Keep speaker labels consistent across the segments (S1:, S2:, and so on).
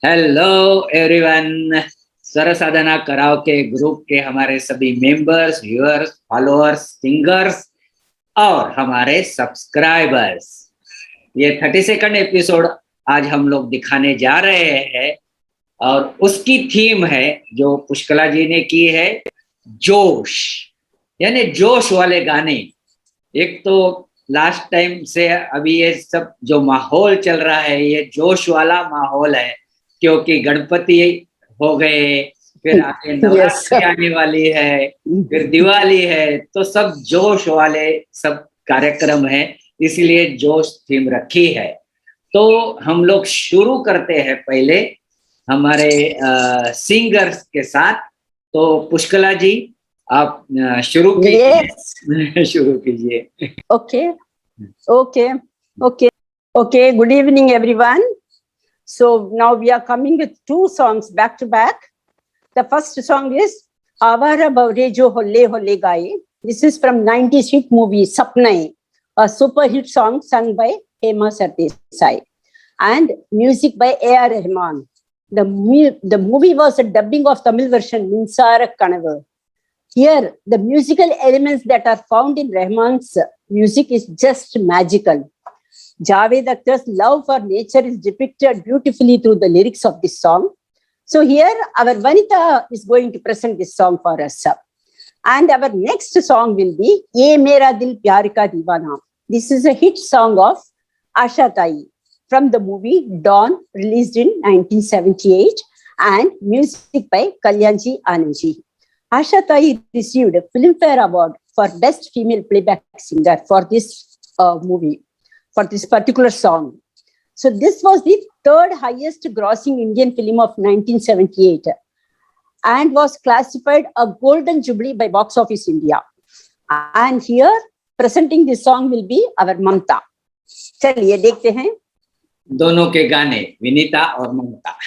S1: Hello everyone. स्वर साधना कराओ के ग्रुप के हमारे सभी मेंबर्स, व्यूअर्स, फॉलोअर्स, सिंगर्स और हमारे सब्सक्राइबर्स, ये 32nd एपिसोड आज हम लोग दिखाने जा रहे हैं और उसकी थीम है जो पुष्कला जी ने की है, जोश, यानी जोश वाले गाने। एक तो लास्ट टाइम से अभी ये सब जो माहौल चल रहा है ये जोश वाला माहौल है, क्योंकि गणपति हो गए, फिर आगे नवरात्रि आने वाली है, फिर दिवाली है, तो सब जोश वाले सब कार्यक्रम है, इसीलिए जोश थीम रखी है। तो हम लोग शुरू करते हैं पहले हमारे सिंगर्स के साथ। तो पुष्कला जी आप शुरू कीजिए। शुरू कीजिए।
S2: Okay. Good evening, everyone. So now we are coming with two songs back to back. The first song is Avara Bavre Jo Holle Holle Gaye. This is from 90s hit movie Sapnae, a super hit song sung by Hema Sardesai and music by A.R. Rahman. The movie was a dubbing of Tamil version Minsara Kanavu. Here, the musical elements that are found in Rahman's music is just magical. Javed Akhtar's love for nature is depicted beautifully through the lyrics of this song. So here, our Vanita is going to present this song for us. And our next song will be Ye Mera Dil Pyar Ka Deewana. This is a hit song of Asha Tai from the movie Dawn, released in 1978, and music by Kalyanji Anandji. Asha Tai received a Filmfare Award for Best Female Playback Singer for this movie, for this particular song. So this was the third highest grossing Indian film of 1978 and was classified a Golden Jubilee by Box Office India. And here, presenting this song will be our Mamta. चलिए देखते हैं
S1: दोनों के गाने, विनीता और ममता।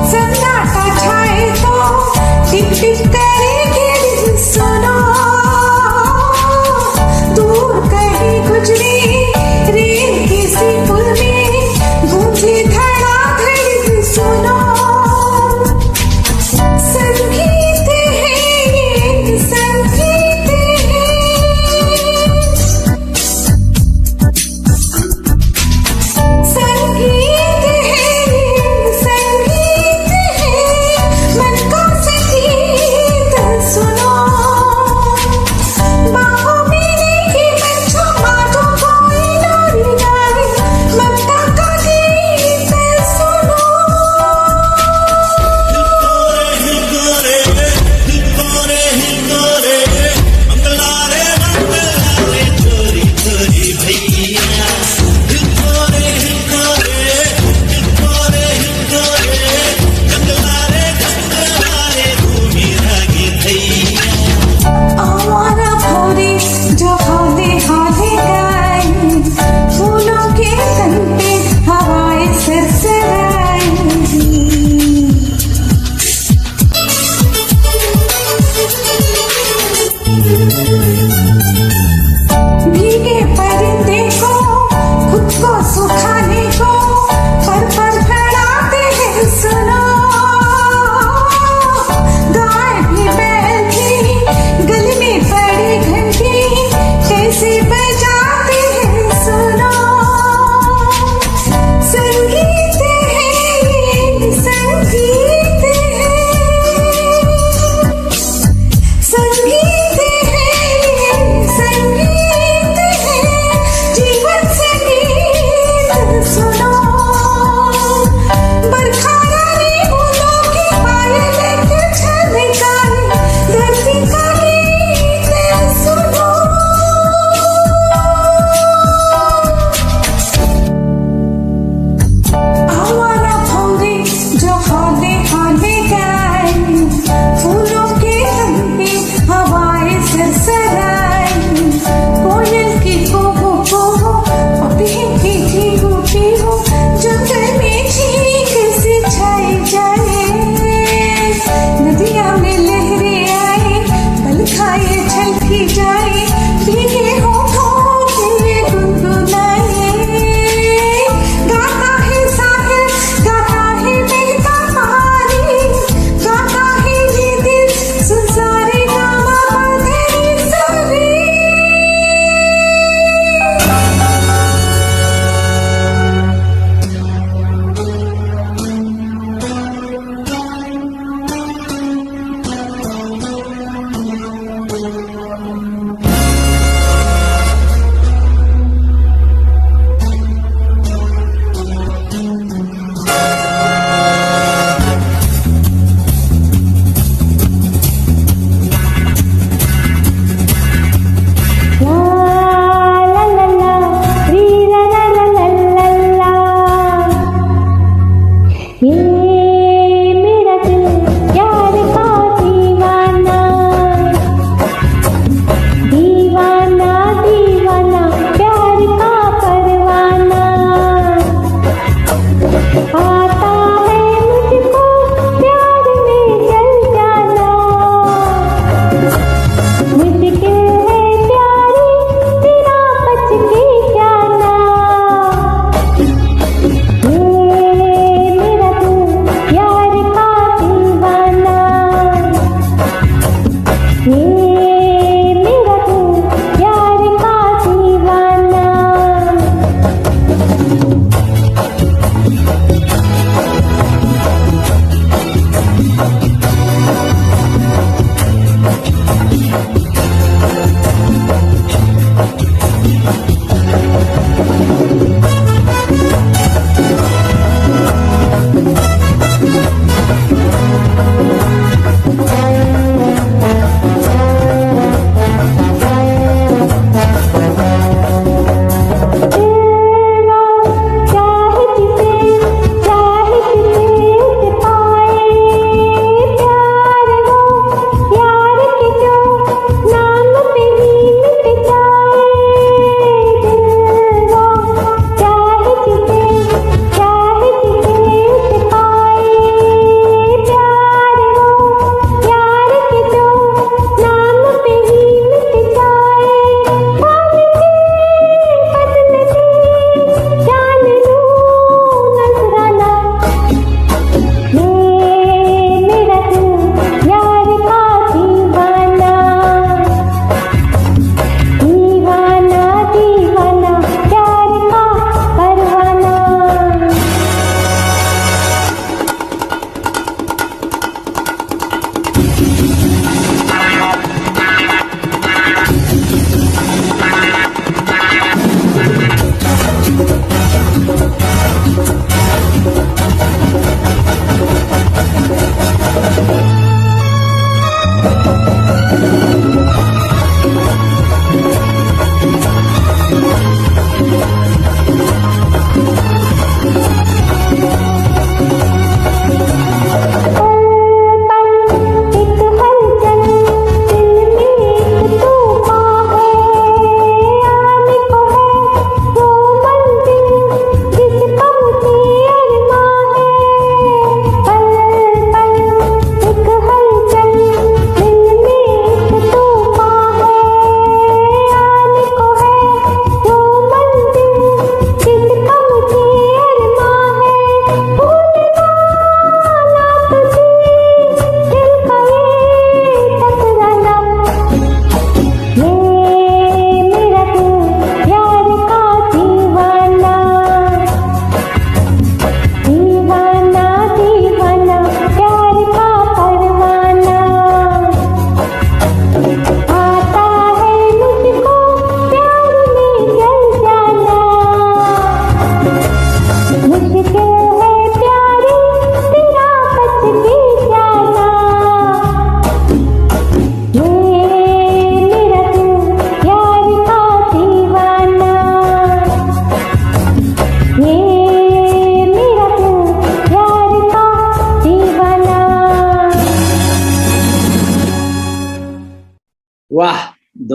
S3: Send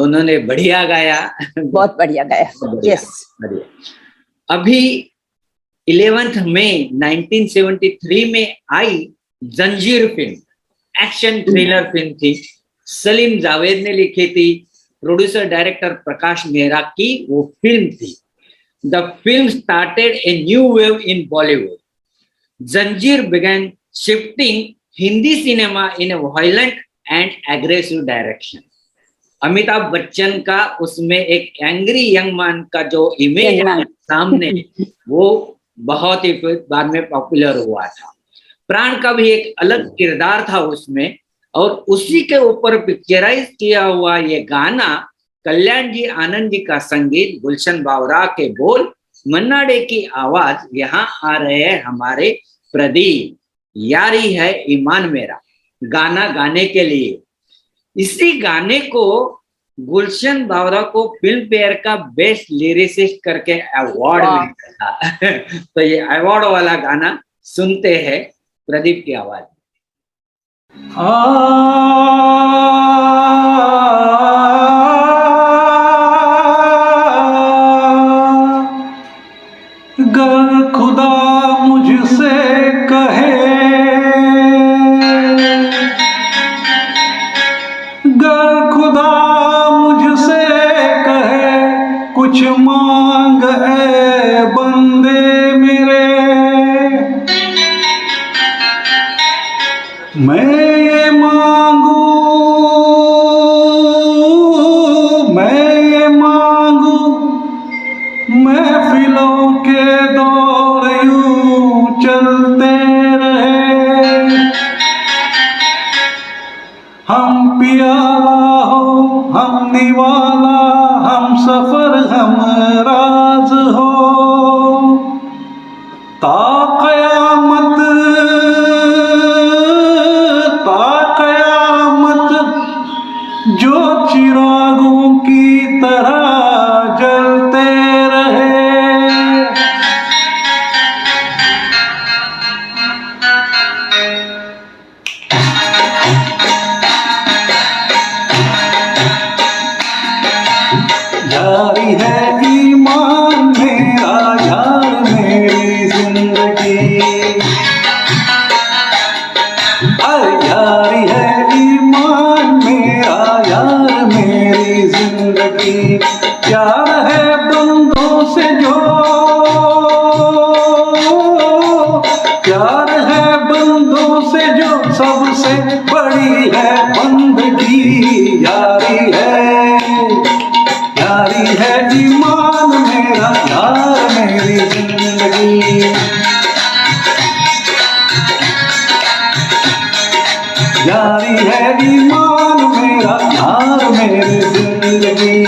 S1: दोनों ने बढ़िया गाया,
S2: बहुत बढ़िया गाया। यस,
S1: बढ़िया। अभी 11 मई 1973 में आई जंजीर फिल्म, एक्शन थ्रिलर फिल्म थी, सलीम जावेद ने लिखी थी, प्रोड्यूसर डायरेक्टर प्रकाश मेहरा की वो फिल्म थी। The film started a new wave in Bollywood. जंजीर began shifting Hindi cinema in A violent and aggressive direction. Amitabh Bachchan का उसमें एक एंग्री यंग मैन का जो इमेज है सामने, वो बहुत ही बाद में पॉपुलर हुआ था। प्राण का भी एक अलग किरदार था उसमें, और उसी के ऊपर पिक्चराइज किया हुआ ये गाना, कल्याण जी आनंद जी का संगीत, गुलशन बावरा के बोल, मन्ना डे की आवाज। यहाँ आ रहे हैं हमारे प्रदीप, यारी है ईमान मेरा, गाना गाने के लिए। इसी गाने को गुलशन बावरा को फिल्म फेयर का बेस्ट लिरिसिस्ट करके अवार्ड मिला था। तो ये अवार्ड वाला गाना सुनते हैं प्रदीप की आवाज।
S3: गर खुदा मुझसे कहे, गर खुदा मुझसे कहे कुछ मांग है बंदे मेरे, मैं ये मांगू, मैं ये मांगू, महफिलों के दौर यूं चलते रहे, हम पियाला हो, हम निवाला, हम सफर, हम राज हो, ता कयामत जो चिरागों की तरह जलते रहे। यारी है ईमान मेरा, यार मेरी जिंदगी, यारी है ईमान मेरा, यार मेरी जिंदगी। प्यार है बंदों से जो, प्यार है बंदों से जो सबसे बड़ी है बंदगी। यारी है ईमान मेरा, यार मेरी जिंदगी। यारी है ईमान मेरा, यार मेरी जिंदगी।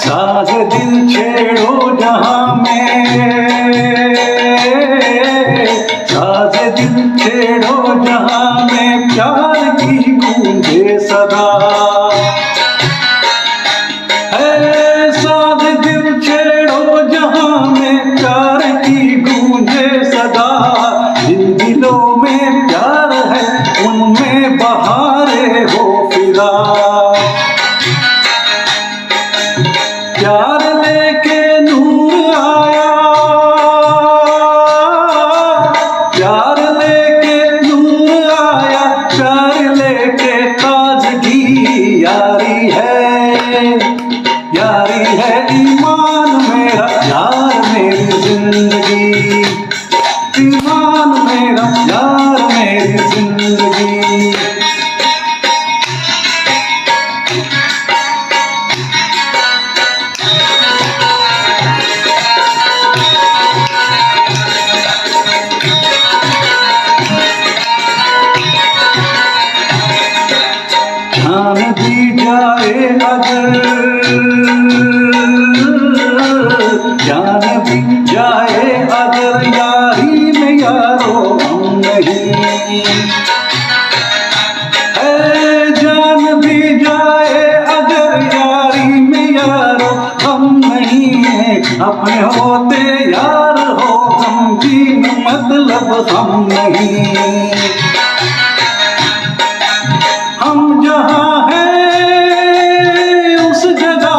S3: साज दिल छेड़ो जहां में, साज दिल छेड़ो जहां में, प्यार की गूंजे सदा। साज दिल छेड़ो जहां में, प्यार की गूंजे सदा। जिन दिलों में प्यार है उनमें बहारें हो फिदा। प्यार लेके नूर आया, प्यार लेके नूर आया, प्यार लेके ताजगी। यारी है ईमान मेरा, यार मेरी जिंदगी। ईमान मेरा, यार मेरी जिंदगी। जान भी जाए अगर, जान भी जाए अगर, यारी में यारो हम नहीं। जान भी जाए अगर, यारी में यारो हम नहीं है। अपने होते अब हम नहीं। हम जहाँ हैं उस जगह,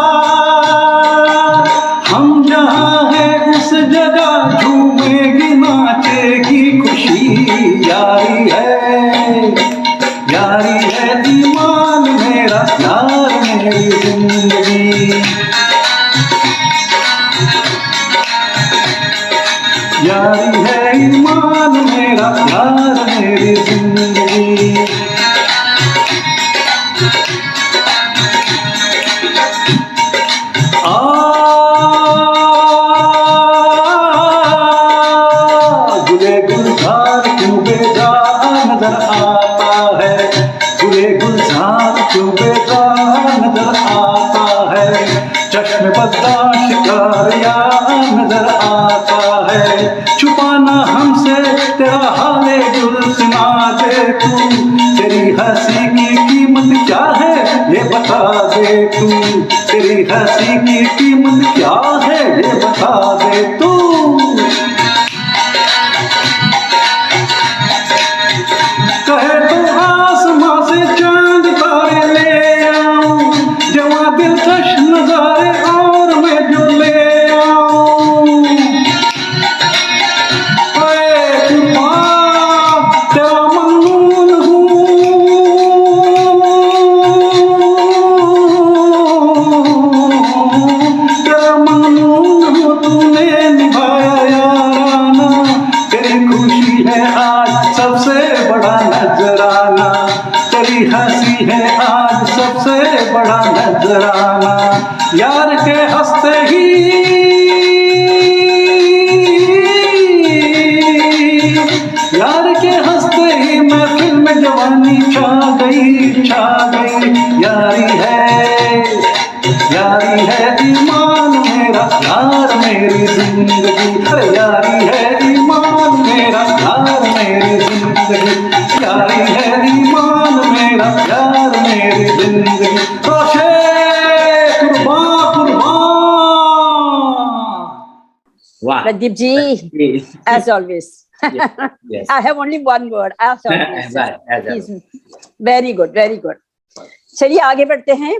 S3: हम जहाँ हैं उस जगह झूमेगी नाचेगी खुशी। यारी है, यारी है ईमान मेरा, यार मेरी जिंदगी। यारी है ईमान मेरा, यार मेरी जिंदगी। गुले गुलजार क्यों बेजार नजर आता है, गुले गुलजार क्यों बेजार नजर आता है। चश्मे बद्दा शिकारिया नजर आता है। छुपाना हमसे तेरा हाले दिल सुना दे तू, तेरी हंसी की कीमत क्या है ये बता दे तू, तेरी हंसी की कीमत क्या है ये बता दे तू। कहे तो आसमां से चांद तारे ले आऊं, जवां दिलकश नजारे और मैं जो ले आऊं। तेरा ममनून हूँ, तेरा ममनून हूँ, तूने निभाया याराना। तेरी खुशी है आज सबसे बड़ा नजराना, तेरी हंसी है आज सबसे बड़ा नजराना। यार के हंसते ही, यार के हंसते ही महफिल में जवानी छा गई, छा गई। यारी है, यारी है ईमान मेरा, यार मेरी जिंदगी। अरे यारी है ईमान मेरा, यार मेरी जिंदगी। यारी है ईमान मेरा, यार मेरी जिंदगी। रोशे कुर्बान कुर्बान।
S1: वाह
S2: Pradeep ji, as always.
S1: yes.
S2: I have only one word, as always.
S1: As
S2: He's very good, very good. चलिए आगे बढ़ते हैं.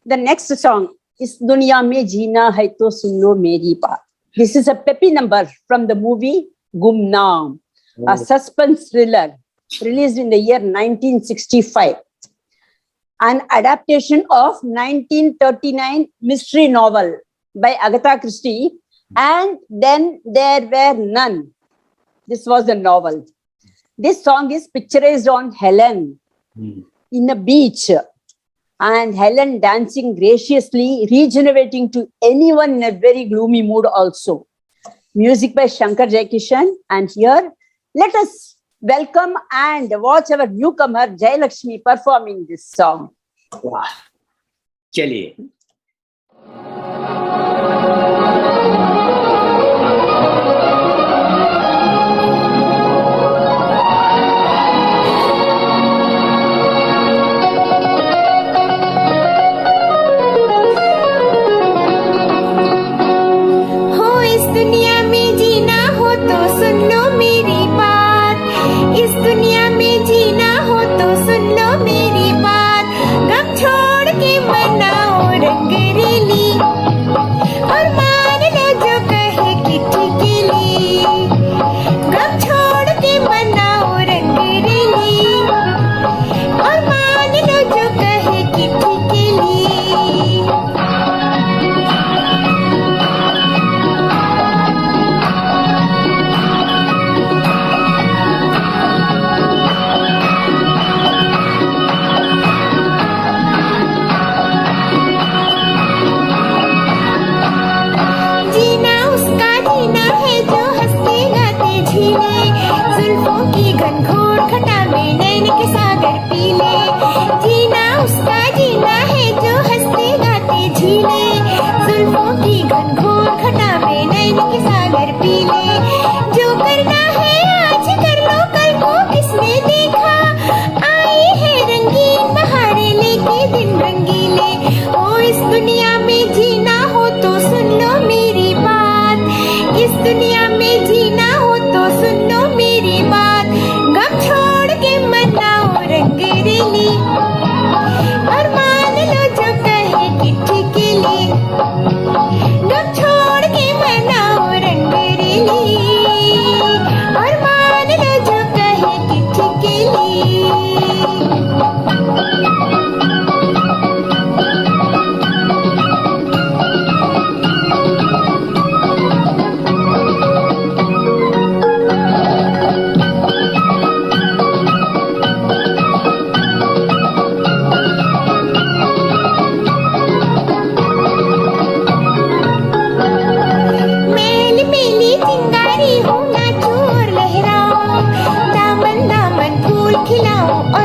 S2: The next song, इस दुनिया में जीना है तो सुन लो मेरी बात. This is a peppy number from the movie Gumnaam, a suspense thriller released in the year 1965. An adaptation of 1939 mystery novel by Agatha Christie, and Then There Were None. This was the novel. This song is picturized on Helen in a beach, and Helen dancing graciously, regenerating to anyone in a very gloomy mood also. Music by Shankar Jaikishan, and here let us welcome and watch our newcomer Jayalakshmi performing this song.
S1: वाह चलिए
S4: रंगरेली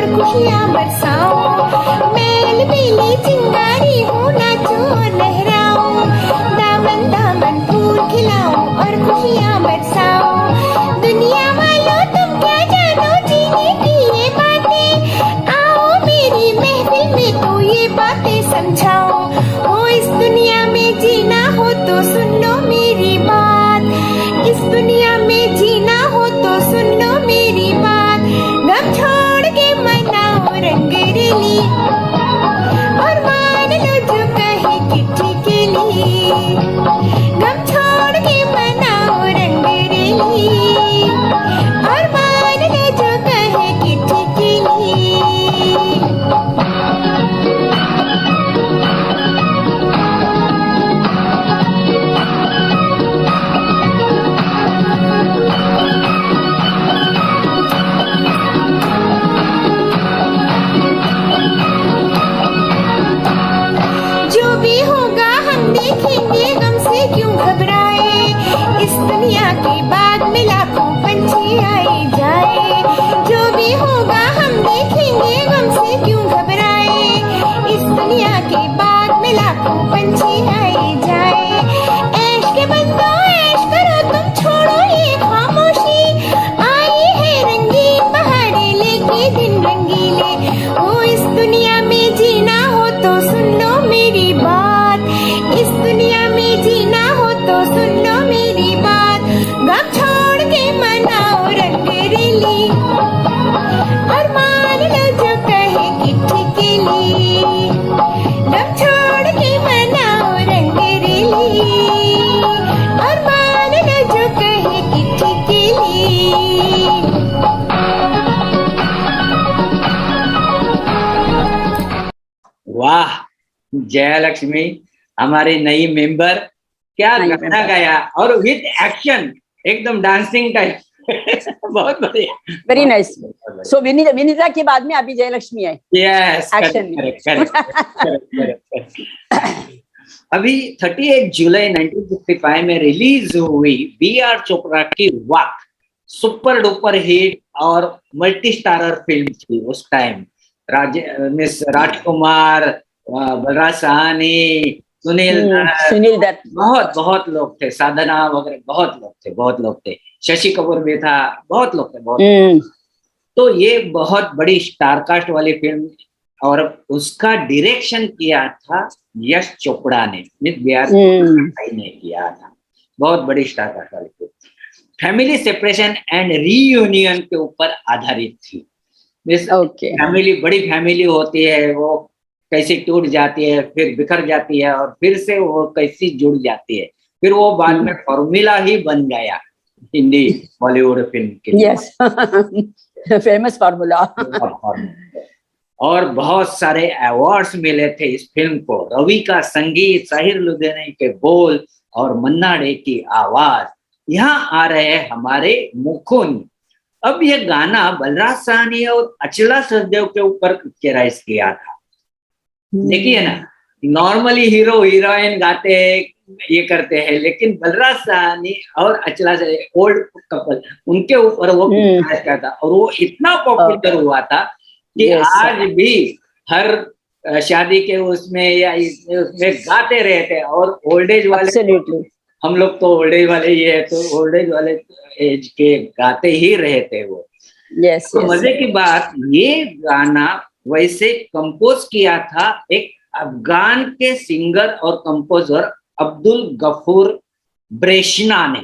S4: और खुशियाँ बरसाऊं। Mail बेली चिंगारी हूँ, नाचूं और लहराऊं। दामन दामन फूल खिलाऊं और खुशियाँ बरसाऊं। दुनिया वालों तुम क्या जानो जीने की ये बातें, आओ मेरी महफिल में तो ये बातें समझाओ। ओ इस दुनिया में जीना हो तो सुन लो मेरी बात, इस दुनिया में जीना हो तो सुन लो मेरी बात। गम छोड़ के मनाओ रंगरेली और मान लो जो कहे चिट्ठी के लिए। गम छोड़ के मनाओ रंगरेली और मान लो जो कहे चिट्ठी के लिए। जो भी होगा हम देखेंगे, गम से क्यों घबराए। इस दुनिया के बाद में लाखों पंछी आए जाए। जो भी होगा हम देखेंगे, गम से क्यों घबराए। इस दुनिया के बाद में लाखों पंछी आए जाए। ऐश के बंदो ऐश करो, तुम छोड़ो ये खामोशी। आई है रंगीन बहारें लेके दिन रंगीले। ओ इस दुनिया में जीना हो तो सुन लो मेरी बात, इस दुनिया में जीना हो तो सुन लो मेरी बात। गम छोड़ के मनाओ रंगरेली और मान लो जो कहे चिट्ठी के लिए। गम छोड़ के मनाओ रंगरेली और मान लो जो कहे चिट्ठी के लिए।
S1: वाह जयलक्ष्मी, हमारी नई मेंबर, क्या
S2: नई
S1: गाना
S2: member।
S1: गाया और विद एक्शन, एकदम डांसिंग टाइप। बहुत बढ़िया,
S2: वेरी नाइस। सो विनीता के बाद में अभी जयलक्ष्मी है।
S1: यस,
S2: Action में।
S1: अभी 38 जुलाई 1955 में रिलीज हुई बी आर चोपड़ा की वाक सुपर डुपर हिट और मल्टी स्टारर फिल्म थी उस टाइम। मिस राजकुमार, बलराज साहनी, सुनील
S2: दत्त,
S1: बहुत बहुत लोग थे, साधना वगैरह बहुत लोग थे, शशि कपूर भी था, बहुत लोग थे, बहुत। तो ये बहुत बड़ी स्टारकास्ट वाली फिल्म, और उसका डायरेक्शन किया था यश चोपड़ा ने, ने किया था। बहुत बड़ी स्टारकास्ट वाली film, family separation and reunion के ऊपर आधारित थी। फैमिली, बड़ी फैमिली होती है, वो कैसे टूट जाती है, फिर बिखर जाती है, और फिर से वो कैसी जुड़ जाती है, फिर वो बाद में फॉर्मूला ही बन गया हिंदी बॉलीवुड फिल्म के लिए।
S2: Yes, famous formula.
S1: और बहुत सारे अवार्ड्स मिले थे इस फिल्म को। रवि का संगीत, साहिर लुधियानवी के बोल और मन्ना डे की आवाज। यहाँ आ रहे हैं हमारे मुकुंद। अब ये गाना बलराज साहनी और अचला सचदेव के ऊपर पिक्चराइज किया था। देखिए ना, नॉर्मली हीरो हीरोइन गाते हैं, ये करते हैं, लेकिन बलराज साहनी और अचला से ओल्ड कपल, उनके ऊपर वो पिक्चराइज किया था, और वो इतना पॉपुलर हुआ था कि आज भी हर शादी के उसमें या उसमें गाते रहते। और ओल्ड एज वाले, हम लोग तो ओल्ड एज वाले ही है, तो ओल्ड एज वाले एज के गाते ही रहते वो। तो मजे की बात, ये गाना वैसे कंपोज किया था एक अफगान के सिंगर और कंपोजर अब्दुल गफूर ब्रेशना ने।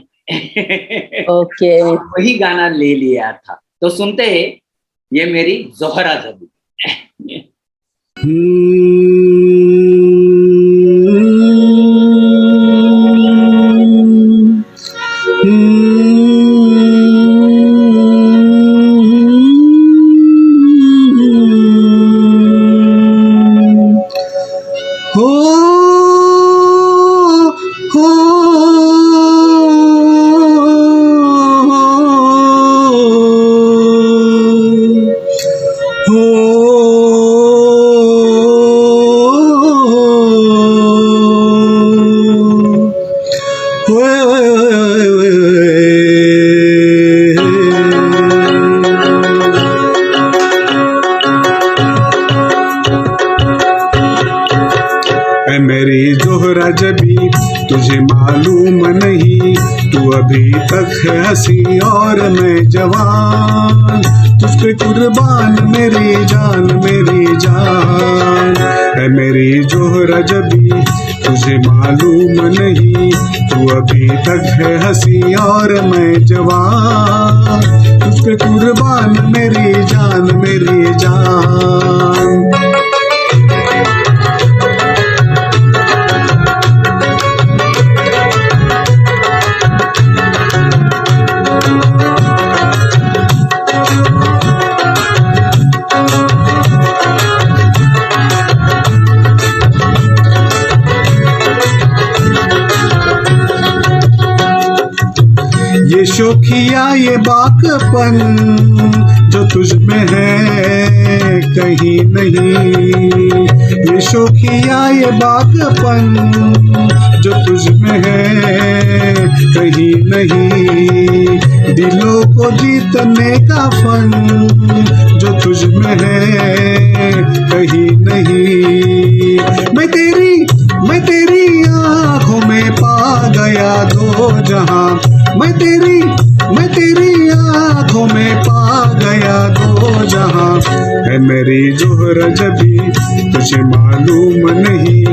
S1: वही गाना ले लिया था। तो सुनते हैं, ये मेरी जोहरा जबी।
S3: है मेरी जोहरा जबी तुझे मालूम नहीं, तू अभी तक है हंसी और मैं जवान, तुझ पे कुर्बान मेरी जान मेरी जान। है मेरी जोहरा जबी तुझे मालूम नहीं, तू अभी तक है हंसी और मैं जवान, तुझ पे कुर्बान मेरी जान मेरी जान। ये शोखिया ये बाकपन जो तुझ में है कहीं नहीं, ये शोखिया ये बाकपन जो तुझ में है कहीं नहीं, दिलों को जीतने का फन जो तुझ में है कहीं नहीं। मैं तेरी आंखों में पा गया दो जहां, मैं तेरी आंखों में पा गया दो जहां। है मेरी जोहरा जबी तुझे मालूम नहीं,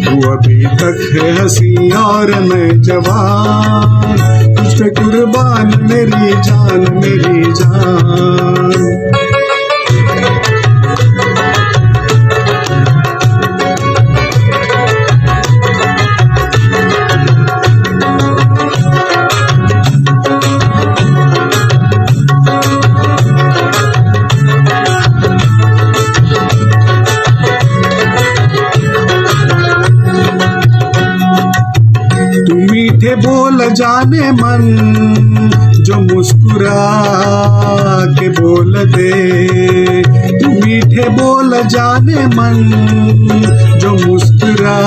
S3: तू अभी तक है हंसी और मैं जवान, तुझ पे कुर्बान मेरी जान मेरी जान। मीठे बोल जाने मन जो मुस्कुरा के बोल दे, तू मीठे बोल जाने मन जो मुस्कुरा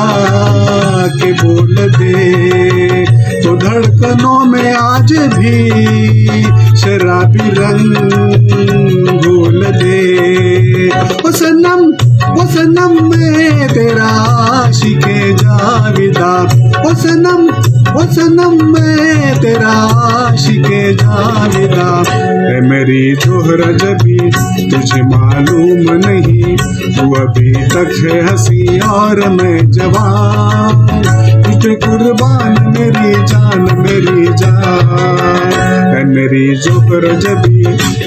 S3: के बोल दे, तो धड़कनों में आज भी शराबी रंग घोल दे। ओ सनम मैं तेरा आशिके जाविदा, ओ सनम मैं तेरा आशिके जाविदा। है मेरी जोहरा जबी तुझे मालूम नहीं, तू अभी तक है हंसी और मैं जवान, तुझे कुर्बान मेरी जान मेरी जान। है मेरी जोहरा जबी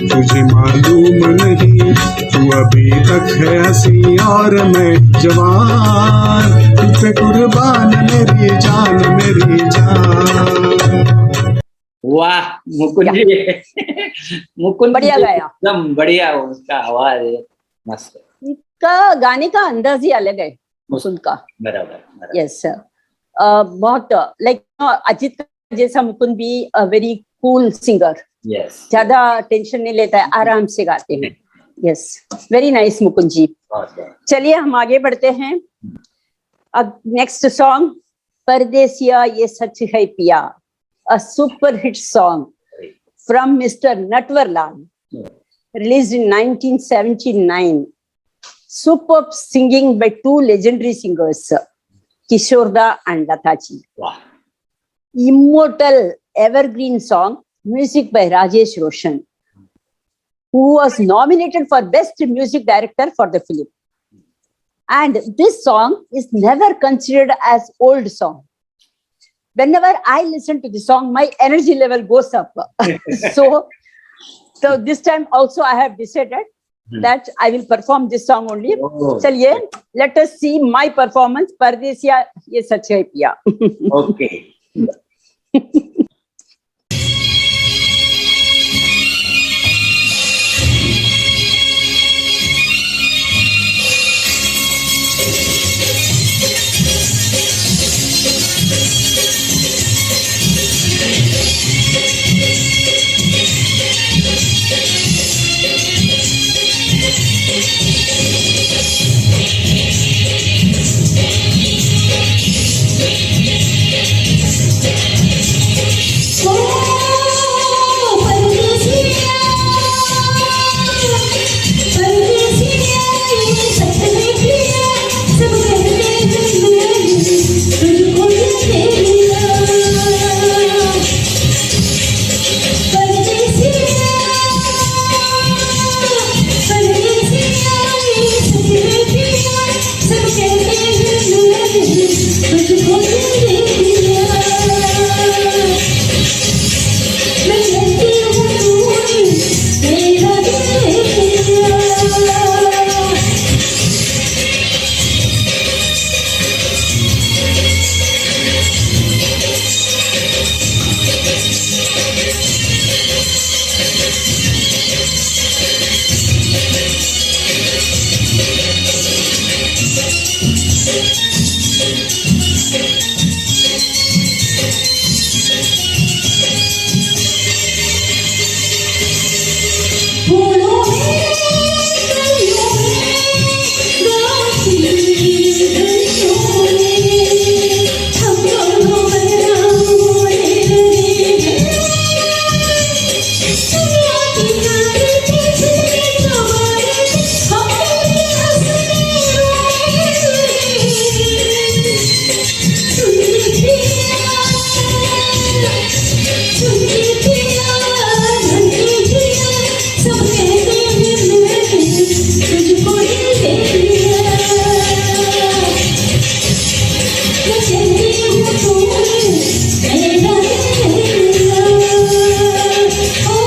S3: तुझे मालूम नहीं, तू अभी तक है हंसी और मैं जवान, तुझे कुर्बान मेरी जान मेरी जान।
S1: वाह मुकुंद जी, मुकुंद
S2: बढ़िया
S1: जी
S2: गाया।
S1: एकदम बढ़िया, उसका आवाज है मस्त,
S2: इनका गाने का अंदाज ही अलग है मुकुंद का।
S1: बराबर।
S2: यस सर, बहुत लाइक अजित का जैसा मुकुंद भी वेरी कूल सिंगर,
S1: यस,
S2: ज्यादा टेंशन नहीं लेता है, आराम से गाते हैं। यस, वेरी नाइस मुकुंद जी। चलिए हम आगे बढ़ते हैं। अब नेक्स्ट सॉन्ग परदेसिया ये सच है पिया, a super hit song from mister Natwarlal, released in 1979. Superb singing by two legendary singers, Kishorda and Lata ji.
S1: Wow.
S2: Immortal evergreen song, music by Rajesh Roshan, who was nominated for Best Music Director for the film. And this song is never considered as old song. Whenever I listen to the song, my energy level goes up. So this time also I have decided that I will perform this song only.
S1: Oh.
S2: Chaliye, let us see my performance. Pardesiya ye sach hai piya.
S1: Okay.
S4: फूलों में कलियों में गाती गलियों में हम दोनों बदनामों लगे हैं दुनिया की नारी थी जिसने कमाए हमने हंसने रोए सुनती पिया सुनती पिया धनती पिया सब कहते हैं मैंने तुझको ही ले लिया मैं कहती हूँ तूने मेरा ले लिया ओ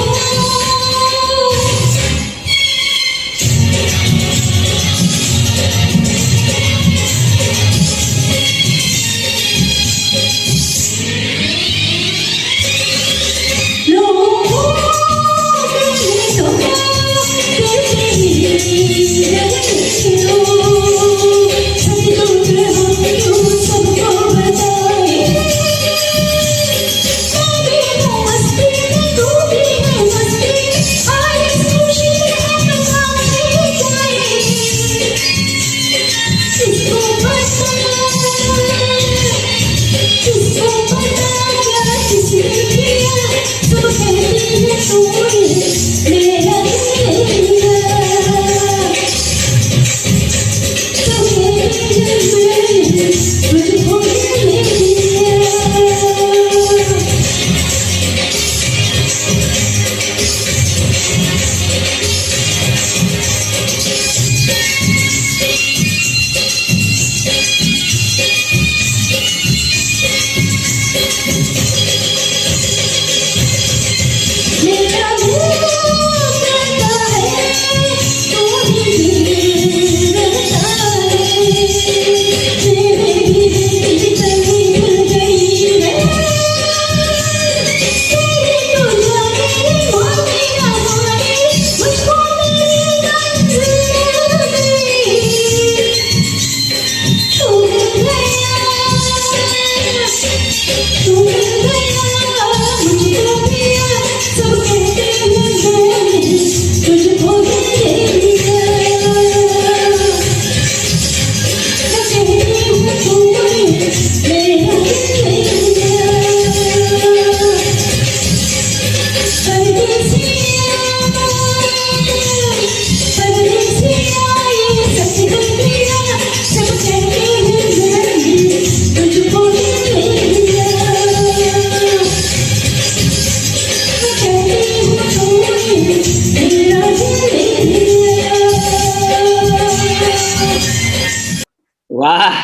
S1: वाह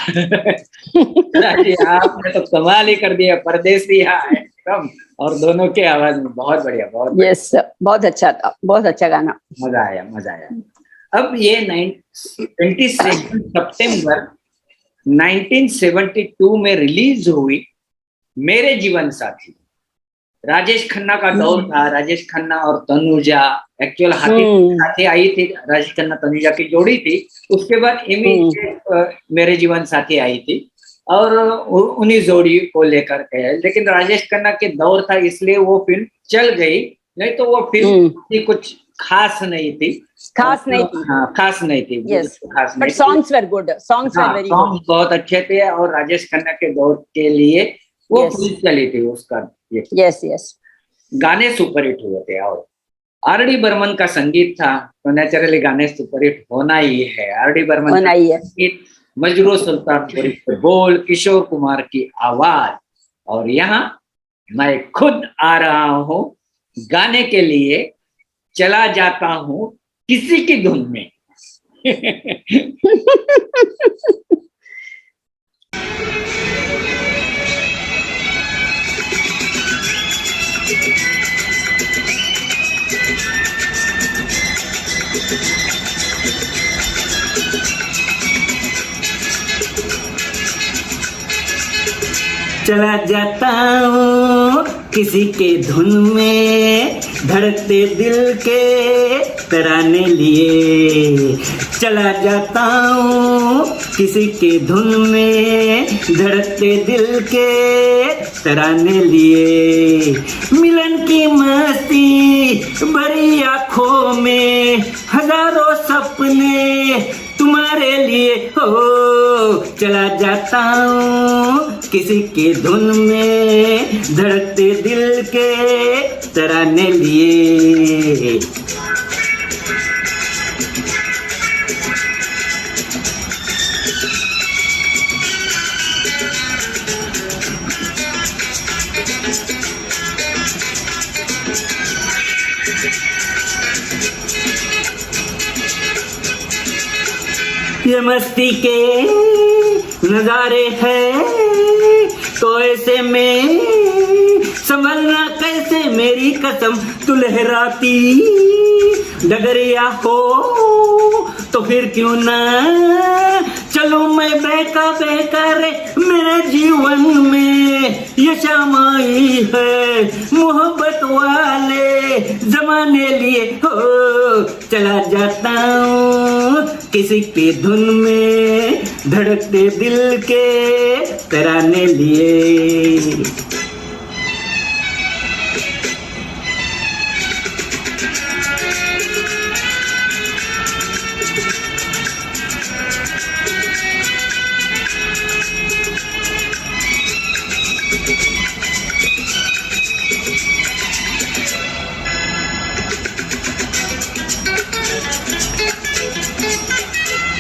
S1: राजी, आपने तो कमाल ही कर दिया। परदेसी है एकदम, और दोनों के आवाज में बहुत बढ़िया, बहुत बढ़िया।
S2: यस, बहुत अच्छा था, बहुत अच्छा गाना।
S1: मजा आया, मजा आया। अब ये 27 सितंबर 1972 में रिलीज हुई मेरे जीवन साथी। राजेश खन्ना का दौर था। राजेश खन्ना और तनुजा, एक्चुअल हाथी साथी आई थी, राजेश खन्ना तनुजा की जोड़ी थी। उसके बाद मेरे जीवन साथी आई थी और उन्हीं जोड़ी को लेकर के, लेकिन राजेश खन्ना के दौर था इसलिए वो फिल्म चल गई, नहीं तो वो फिल्म कुछ खास नहीं थी।
S2: खास नहीं थी।
S1: हाँ, खास नहीं थी।
S2: यस,
S1: खास
S2: but songs were good, songs were very good.
S1: बहुत अच्छे थे और राजेश खन्ना के दौर के लिए वो फिल्म चली थी उसका।
S2: यस यस,
S1: गाने सुपरहिट हुए थे और आर डी बर्मन का संगीत था, तो नेचुरली गाने सुपरहिट होना ही है। आर डी बर्मन का संगीत, मजरू सुल्तानपुरी के बोल, किशोर कुमार की आवाज, और यहाँ मैं खुद आ रहा हूँ गाने के लिए, चला जाता हूँ किसी की धुन में।
S5: चला जाता हूँ किसी के धुन में, धड़कते दिल के तराने लिए। चला जाता हूँ किसी के धुन में, धड़कते दिल के तराने लिए। मिलन की मस्ती भरी आँखों में, हजारों सपने तुम्हारे लिए हो। चला जाता हूँ किसी के धुन में, धड़कते दिल के तराने लिए। ये मस्ती के नजारे हैं तो ऐसे में संभलना कैसे मेरी कसम। तू लहराती डगरिया हो तो फिर क्यों ना चलूं मैं बहका बहका रे। मेरे जीवन में ये शाम आई है मोहब्बत वाले जमाने लिए हो। चला जाता हूँ किसी की धुन में, धड़कते दिल के तराने लिए।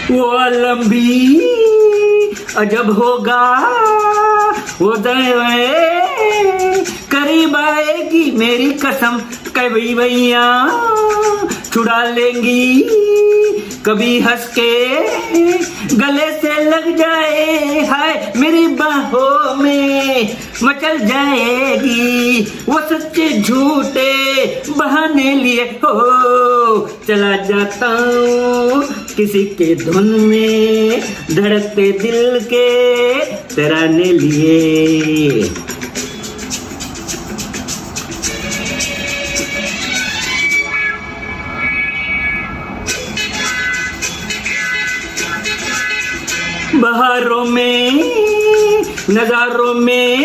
S5: वो लंबी अजब होगा वो दे करीब आएगी मेरी कसम। कभी भैया छुड़ा लेंगी, कभी हंस के गले से लग जाए। हाय मेरी बाहों में मचल जाएगी वो सच्चे झूठे बहाने लिए हो। चला जाता हूँ किसी के धुन में, धड़कते दिल के तराने लिए। बहारों में नजारों में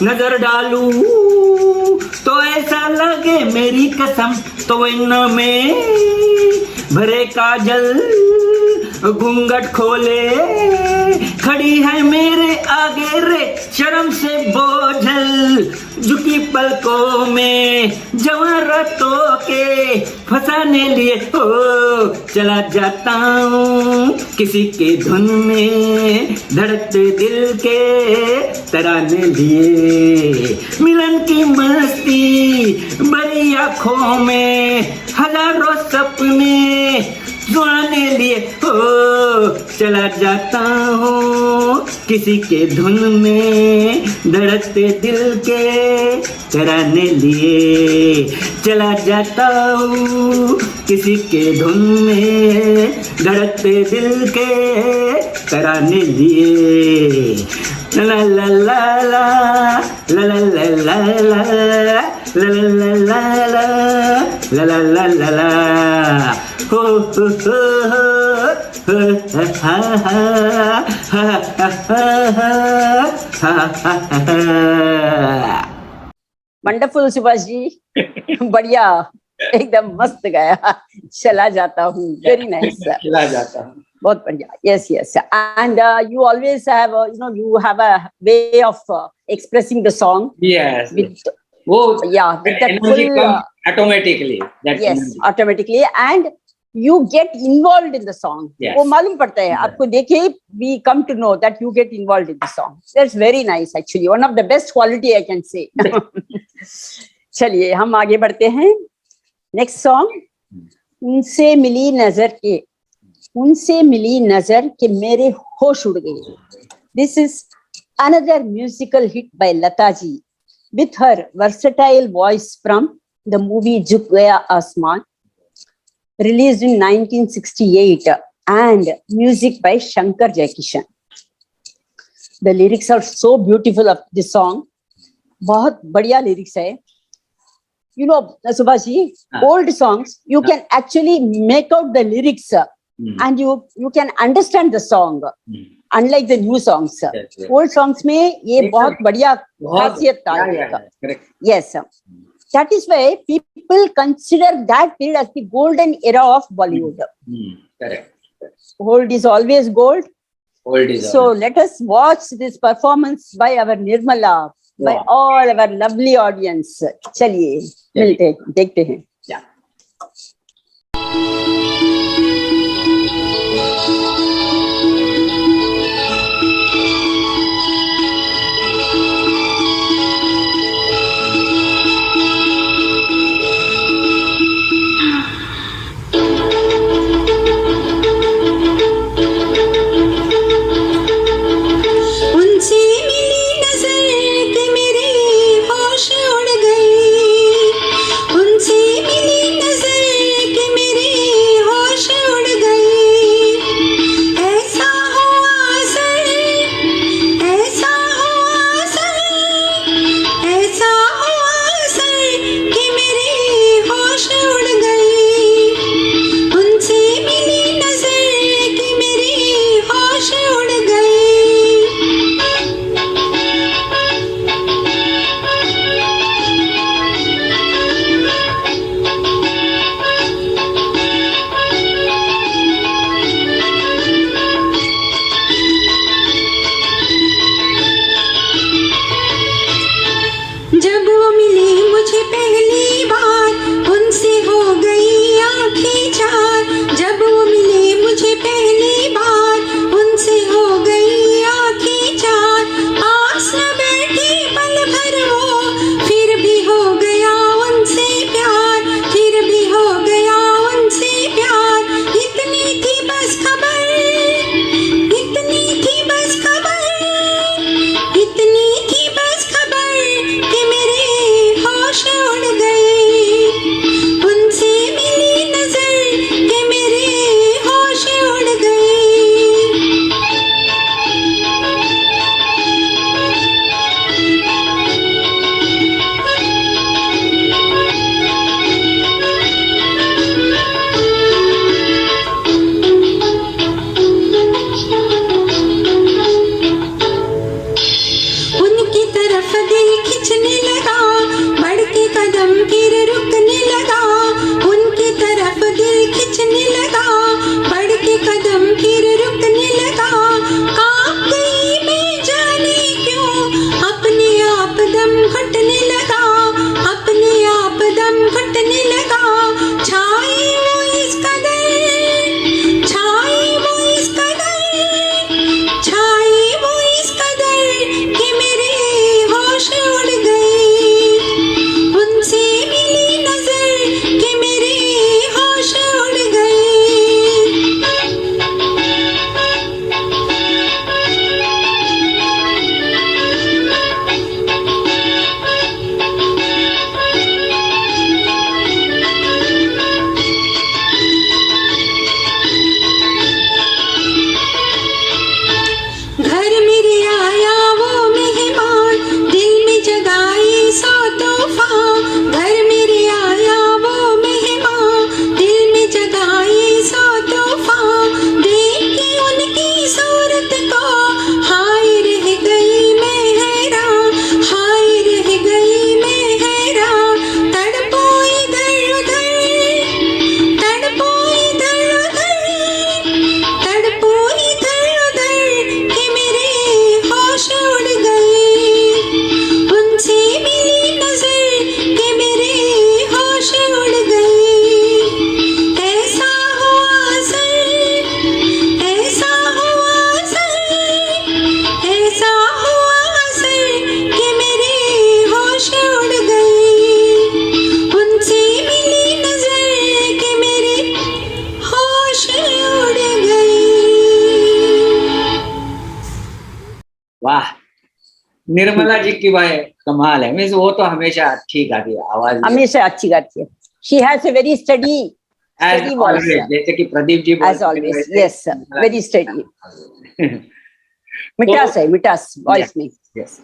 S5: नजर डालूं तो ऐसा लगे मेरी कसम। तो इन में भरे काजल घूंघट खोले खड़ी है मेरे आगे रे, शर्म से बोझल झुकी पलकों में जवां रातों के फंसाने लिए हो। चला जाता हूँ किसी के धुन में, धड़कते दिल के तराने लिए। मिलन की मस्ती भरी आँखों में, हजारों सपने सुहाने लिए हो। चला जाता हूँ किसी के धुन में, धड़कते दिल के तराने लिए। चला जाता हूँ किसी के धुन में, धड़कते दिल के तराने लिए। ला ला ला ला ला ला ला ला ला ला ला ला ला ला ला हो हो हो हा हा हा।
S2: वंडरफुल सुभाष जी, बढ़िया, एकदम मस्त गाया। चला जाता हूँ, वेरी नाइस।
S1: चला जाता हूँ,
S2: बहुत बढ़िया। Yes, yes. And you always have, you have a way of expressing the song.
S1: yes,
S2: With,
S1: वो
S2: yeah, with that
S1: energy
S2: full,
S1: comes automatically, that
S2: yes,
S1: energy.
S2: automatically. And you get involved in the song.
S1: Yes.
S2: वो मालूम पड़ता है आपको देखे, we come to know that you get involved in the song. That's very nice actually. One of the best quality I can say. चलिए हम आगे बढ़ते हैं. Next song, उनसे मिली नजर के, उनसे मिली नजर के मेरे होश उड़ गए. This is another musical hit by Lata ji with her versatile voice from the movie Jhuk Gaya Asman, released in 1968, and music by Shankar Jaikishan. The lyrics are so beautiful of this song. बहुत बढ़िया lyrics है. you know, Subhash ji, old songs, you can actually make out the lyrics and you can understand the song. Unlike the new songs.
S1: Yes, yes.
S2: Old songs में ये बहुत बढ़िया खासियत था.
S1: Correct.
S2: Yes. That is why people consider that period as the golden era of Bollywood.
S1: Correct.
S2: Gold is always gold.
S1: Old is
S2: So
S1: old.
S2: let us watch this performance by our Nirmala, by
S1: Wow.
S2: all our lovely audience. चलिए मिलते हैं, देखते हैं.
S1: Yeah.
S4: उनसे मिली नजर के मेरे होश उड़ गई. उनसे मिली नजर के मेरे होश उड़ गई. ऐसा हुआ असर, ऐसा हुआ असर, ऐसा हुआ असर कि मेरे होश उड़ गई. उनसे मिली नजर कि मेरी होश उड़ गई. जब वो मिली मुझे पहली बार, उनसे हो गई आँखें चार. जब वो मिली मुझे पहली बार, उनसे हो गई आँखें चार. पास न बैठी पल भर वो, फिर भी हो गया उनसे प्यार. फिर भी हो गया उनसे प्यार. इतनी थी बस खबर, इतनी थी बस खबर, इतनी थी बस खबर कि मेरे होश उड़ गए. उनसे मिली नजर कि मेरे होश उड़ गए. उनकी तरफ दिल खिंचने लगा, बढ़ के कदम फिर रुकने लगा. उनकी तरफ दिल खिंचने लगा, बढ़ के कदम फिर रुकने लगा. कांप गई मैं जाने क्यों, अपने आप दम घुटने लगा. अपने आप दम घुटने लगा. छाई वो इस कदर, छाई वो इस कदर, छाई वो इस कदर कि मेरे होश उड़ गए. उनसे मिली नजर कि मेरे होश उड़ गए. घर मेरे आया वो मेहमान, दिल में जगाई सौ तूफान. घर मेरे आया वो मेहमान, दिल में जगाई सौ तूफान. देख के उनकी सूरत को हाय रह गई मैं हैरान. हाय रह गई मैं हैरान. तड़पो इधर उधर, तड़पो इधर उधर, तड़पो इधर उधर कि मेरे होश उड़ गए. उनसे मिली नजर कि मेरे होश उड़ गए. ऐसा हुआ असर, ऐसा हुआ असर, ऐसा हुआ असर कि मेरे होश उड़ गए. उनसे मिली नजर कि मेरे होश उड़ गए.
S1: वाह, निर्मला जी की भाई कमाल है. मीन्स वो तो हमेशा अच्छी गाती है, आवाज
S2: हमेशा अच्छी गाती है. She has a very steady
S1: as
S2: steady voice.
S1: always. जैसे कि Pradeep ji
S2: As always. Yes, very steady. मिठास है, मिठास वॉइस में.
S1: Yes.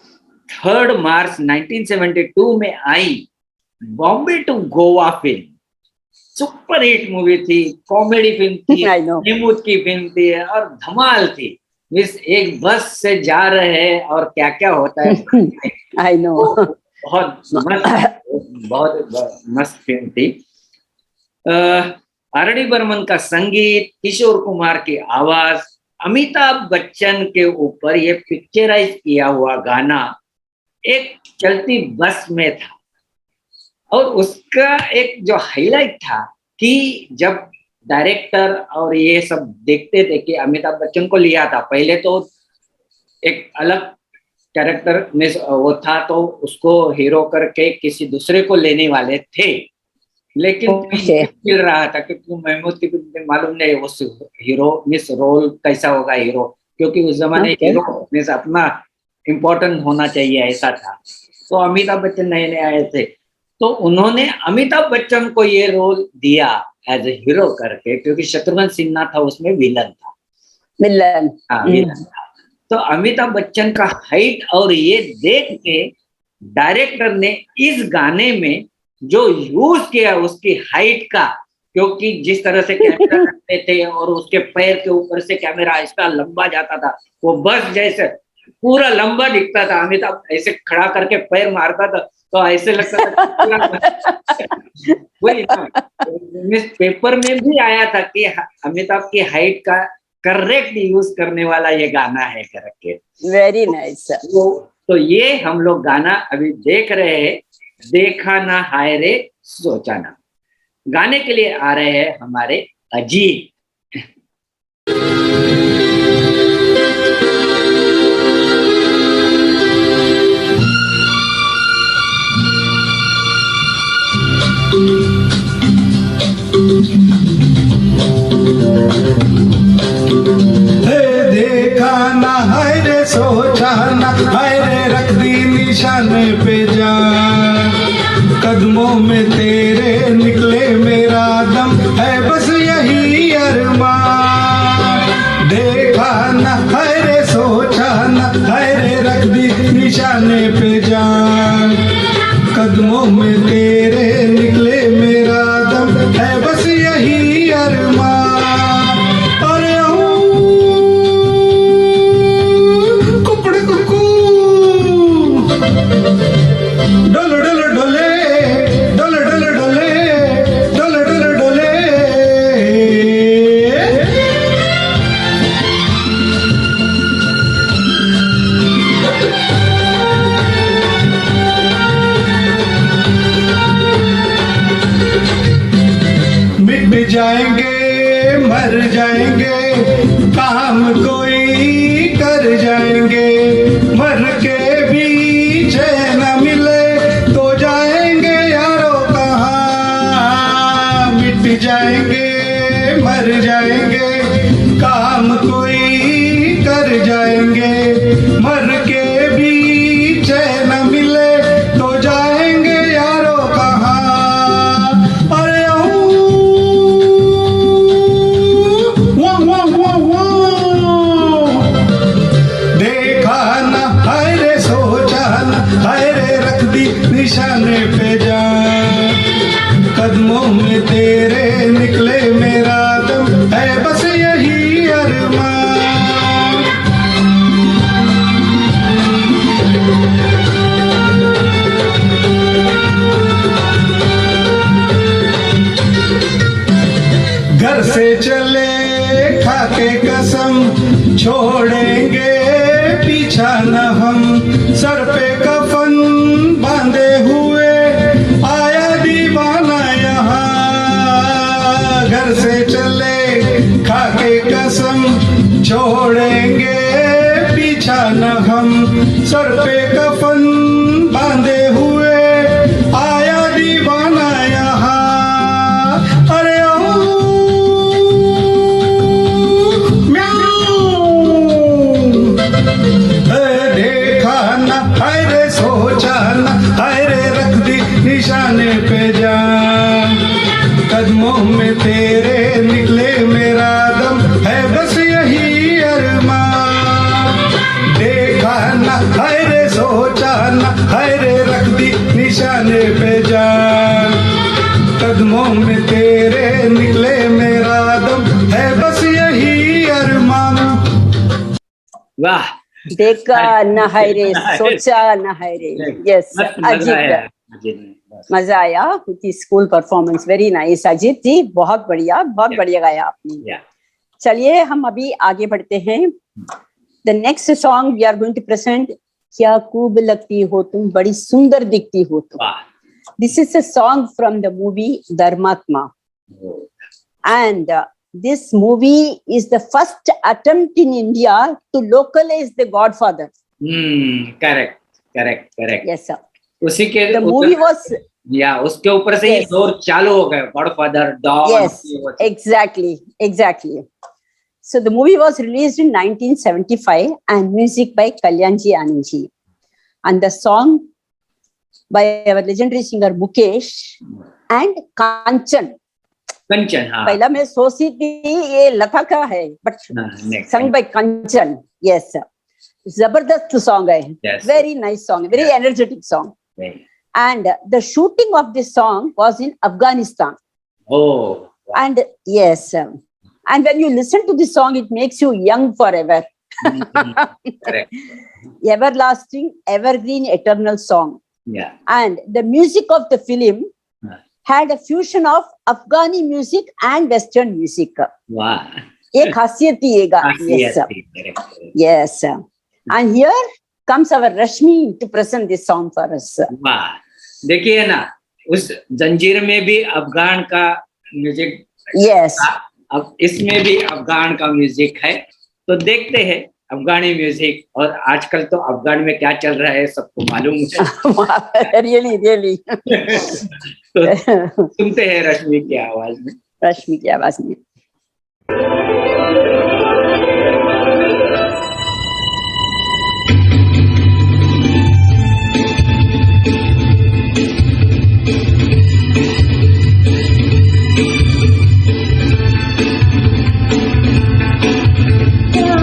S1: 3 मार्च 1972 में आई Bombay to Goa film, super hit movie थी, कॉमेडी फिल्म थी,
S2: I know.
S1: महमूद की फिल्म थी और धमाल थी। इस एक बस से जा रहे हैं और क्या क्या होता है
S2: I know.
S1: बहुत मस्त फिल्म थी। आर डी बर्मन का संगीत, किशोर कुमार की आवाज, अमिताभ बच्चन के ऊपर ये पिक्चराइज किया हुआ गाना एक चलती बस में था। और उसका एक जो हाईलाइट था कि जब डायरेक्टर और ये सब देखते थे कि अमिताभ बच्चन को लिया था, पहले तो एक अलग कैरेक्टर में वो था, तो उसको हीरो करके किसी दूसरे को लेने वाले थे, लेकिन मिल रहा था क्योंकि महमूद की मालूम नहीं उस हीरो मिस रोल कैसा होगा हीरो, क्योंकि उस जमाने हीरो मिस अपना इम्पोर्टेंट होना चाहिए ऐसा था। तो अमिताभ बच्चन नए नए आए थे, तो उन्होंने अमिताभ बच्चन को ये रोल दिया एज ए हीरो करके, क्योंकि शत्रुघ्न सिन्हा था उसमें विलन था, विलन था। तो अमिताभ बच्चन का हाइट और ये देख के डायरेक्टर ने इस गाने में जो यूज किया उसकी हाइट का, क्योंकि जिस तरह से कैमरा करते थे और उसके पैर के ऊपर से कैमरा इसका लंबा जाता था, वो बस जैसे पूरा लंबा दिखता था। अमिताभ ऐसे खड़ा करके पैर मारता था तो ऐसे लगता था वही पेपर में भी आया था कि अमिताभ की हाइट का करेक्ट यूज करने वाला ये गाना है करके।
S2: Very nice.
S1: तो ये हम लोग गाना अभी देख रहे हैं, देखा ना हाय रे सोचा ना। गाने के लिए आ रहे हैं हमारे अजीत।
S3: देखा ना हाय रे सोचा ना हाय रे रख दी निशाने पे जान, कदमों में तेरे निकले मेरा दम है बस यही अरमान। देखा ना हाय रे सोचा ना हाय रे रख दी निशाने पे जान, कदमों में तेरे निकले मेरा दम है बस यही अरमान। डोले डोले डोले डोले डोले डोले डोले डोले डोले। मिट जाएंगे मर जाएंगे काम कोई कर जाएंगे, मर के भी चैन न मिले तो जाएंगे यारो कहाँ। मिट जाएंगे मर जाएंगे काम कोई कर जाएंगे, मर के भी चैन न मिले तो जाएंगे यारो कहाँ। अरे देखा ना हाय रे सोचा ना हाय रे रख दी निशाने पे जान, कदमों में तेरे निकले मेरा दम है बस यही अरमान। घर से चले खाके कसम छोड़ेंगे पीछा न हम, सर पे कफन बांधे हुए आया दीवाना यहाँ। घर से चले खाके कसम छोड़ेंगे पीछा न हम, सर पे कफन बांधे हुए आया दीवाना यहाँ। अरे देखा ना हाय रे सोचा ना हाय रे रख दी निशाने पे जान, कदमों में तेरे निकले मेरा दम है बस यही अरमान। देखा ना हाय रे सोचा
S1: वाह,
S2: देखा न है रे, सोचा न है रे. Yes,
S1: मस्त मजा
S2: Ajit.
S1: आया अजीत ने, बस।
S2: मजा आया उनकी school performance. Very nice Ajit ji, बहुत बढ़िया गाया आपने.
S1: Yeah.
S2: चलिए हम अभी आगे बढ़ते हैं. The next song we are going to present, क्या खूब लगती हो तुम, बड़ी सुंदर दिखती हो तुम.
S1: वाह,
S2: this is a song from the movie धर्मात्मा. And this movie is the first attempt in India to localize the Godfather.
S1: Correct.
S2: Yes, sir.
S1: उसी के
S2: The movie was,
S1: या उसके ऊपर से ही
S2: Yes.
S1: दौर चालू हो गया, Godfather, Don.
S2: yes, exactly. So the movie was released in 1975 and music by Kalyanji Anandji. And the song by our legendary singer Mukesh and Kanchan.
S1: कंचन. हाँ,
S2: पहला मैं सोची थी ये लता का है, but
S1: next.
S2: sung by Kanchan. Yes, sir. जबरदस्त song है.
S1: Yes.
S2: Very nice song, very energetic song.
S1: Right.
S2: And the shooting of this song was in Afghanistan.
S1: Oh, wow.
S2: And yes, and when you listen to this song, it makes you young forever.
S1: Correct.
S2: Everlasting, evergreen, eternal song.
S1: Yeah.
S2: And the music of the film had a fusion of Afghani music and Western music.
S1: Wow.
S2: एक खासियत थी ये गाने. Yes, sir.
S1: Correct.
S2: Yes, sir. And here comes our Rashmi to present this song for us.
S1: वाह, देखिए ना, उस जंजीर में भी अफगान का म्यूजिक,
S2: Yes.
S1: अब इसमें भी अफगान का म्यूजिक है. तो देखते हैं अफगानी म्यूजिक, और आजकल तो अफगान में क्या चल रहा है सबको मालूम है.
S2: really.
S1: तो सुनते हैं रश्मि की आवाज में.
S2: रश्मि की आवाज में.
S4: क्या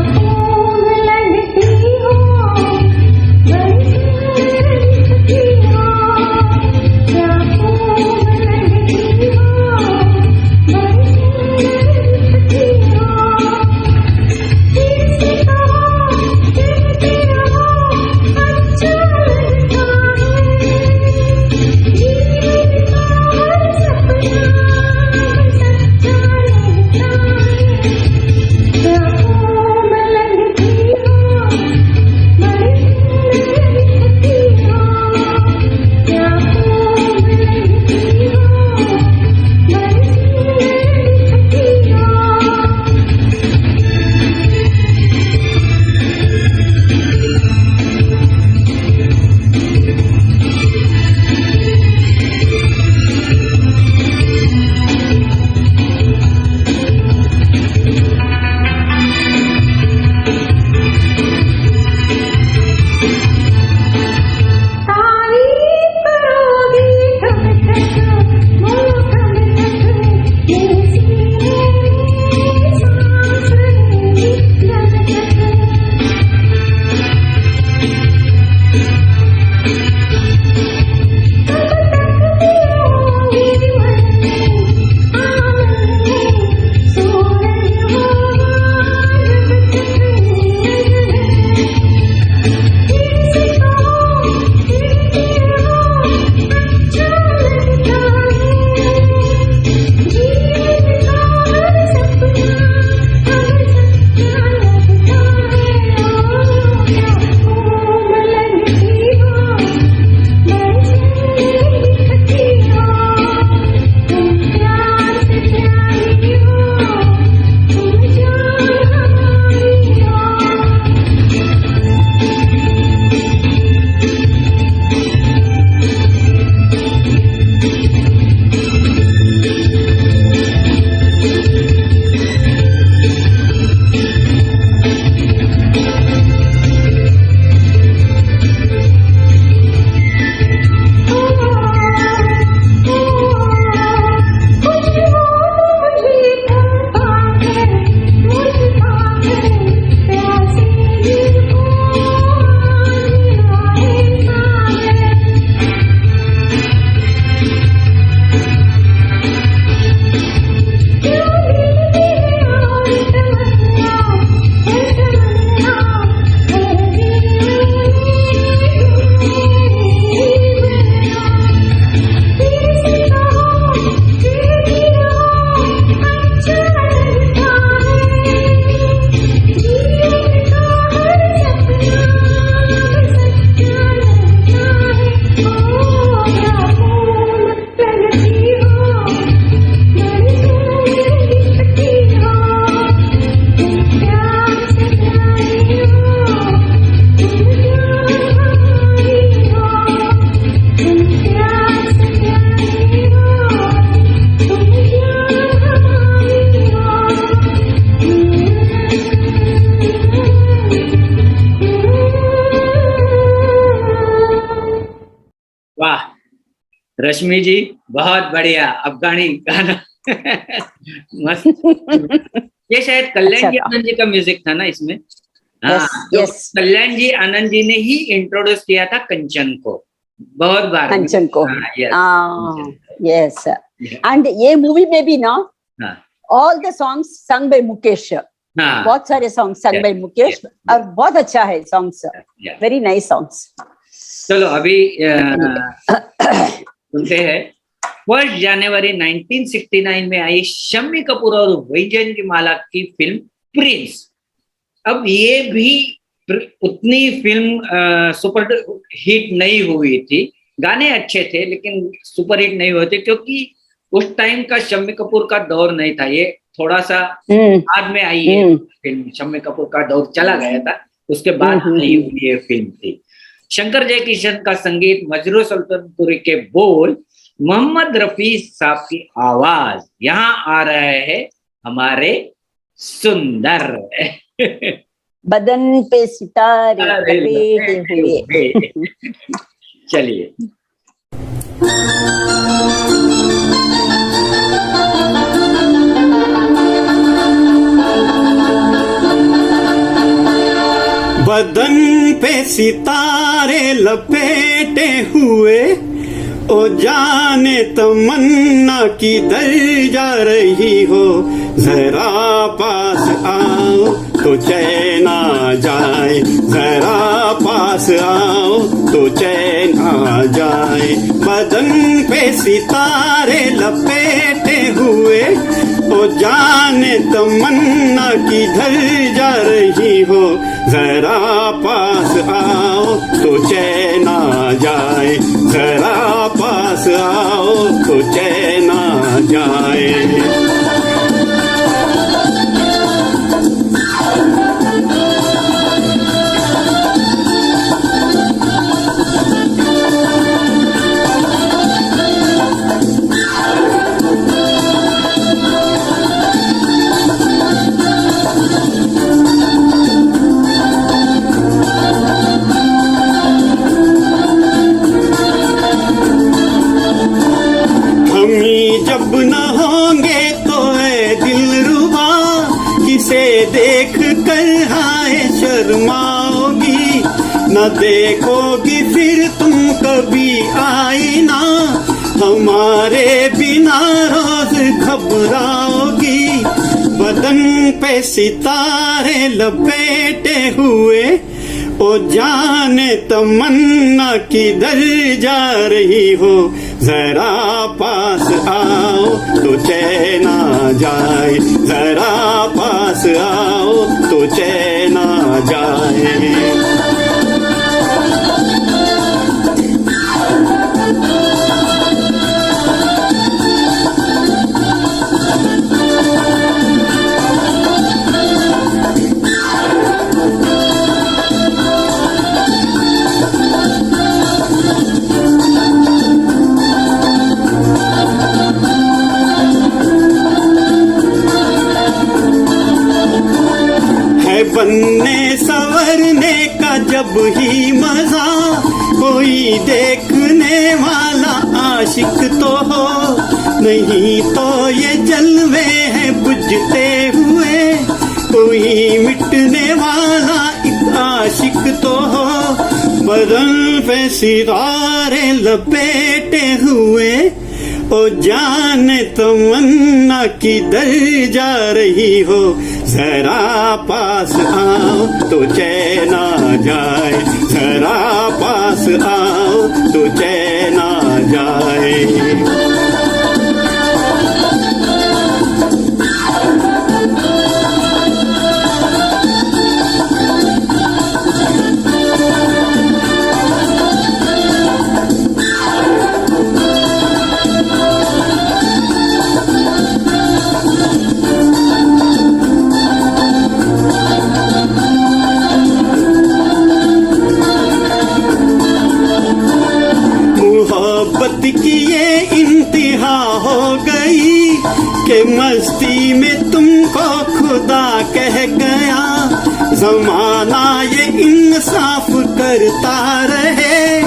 S1: रश्मि जी बहुत बढ़िया अफगानी गाना मस्त। ये शायद कल्याण जी आनंद जी का म्यूजिक था ना इसमें। हाँ,
S2: yes.
S1: कल्याण जी आनंद जी ने ही इंट्रोड्यूस किया था कंचन को बहुत बार।
S2: कंचन को।
S1: हाँ,
S2: yes. And ये मूवी में भी ना all the songs sung by Mukesh. बहुत सारे सॉन्ग संग बाय मुकेश और बहुत अच्छा है सॉन्ग्स, वेरी नाइस सॉन्ग्स।
S1: चलो अभी सुनते हैं। 1 जनवरी 1969 में आई शम्मी कपूर और वैजयंतीमाला की फिल्म प्रिंस। अब ये भी उतनी फिल्म सुपर हिट नहीं हुई थी, गाने अच्छे थे लेकिन सुपर हिट नहीं हुए थे क्योंकि उस टाइम का शम्मी कपूर का दौर नहीं था। ये थोड़ा सा बाद में आई है फिल्म, शम्मी कपूर का दौर चला गया था, उसके बाद आई हुई ये फिल्म थी। शंकर जयकिशन का संगीत, मजरू सुल्तानपुरी के बोल, मोहम्मद रफी साहब की आवाज। यहाँ आ रहे हैं हमारे सुंदर
S2: बदन पे सितारे लपेटे हुए।
S1: चलिए।
S6: बदन पे सितारे लपेटे हुए, ओ जाने तमन्ना किधर जा रही हो, जरा पास आओ तो चैन आ जाए, जरा पास आओ तो चैन आ जाए। बदन पे सितारे लपेटे हुए, ओ जाने तमन्ना किधर जा रही हो, जरा पास आओ तो चैन आ जाए, जरा पास आओ तो चैन आ जाए। जब न होंगे तो है दिलरुबा, किसे देख कर हाय शर्माओगी, न देखोगी फिर तुम कभी आईना, हमारे बिना रोज घबराओगी। बदन पे सितारे लपेटे हुए, ओ जाने तमन्ना किधर जा रही हो, जरा पास आओ तो चैन आ जाए, जरा पास आओ तो चैन आ जाए। बनने संवरने का जब ही मजा, कोई देखने वाला आशिक तो हो, नहीं तो ये जलवे हैं बुझते हुए, कोई मिटने वाला एक आशिक तो हो। बदन पे सितारे लपेटे हुए, ओ जाने तमन्ना किधर जा रही हो, जरा पास आओ तो चैन आ जाए, जरा पास आओ तो चैन आ जाए। की ये इंतहा हो गई कि मस्ती में तुमको खुदा कह गया, जमाना ये इंसाफ करता रहे,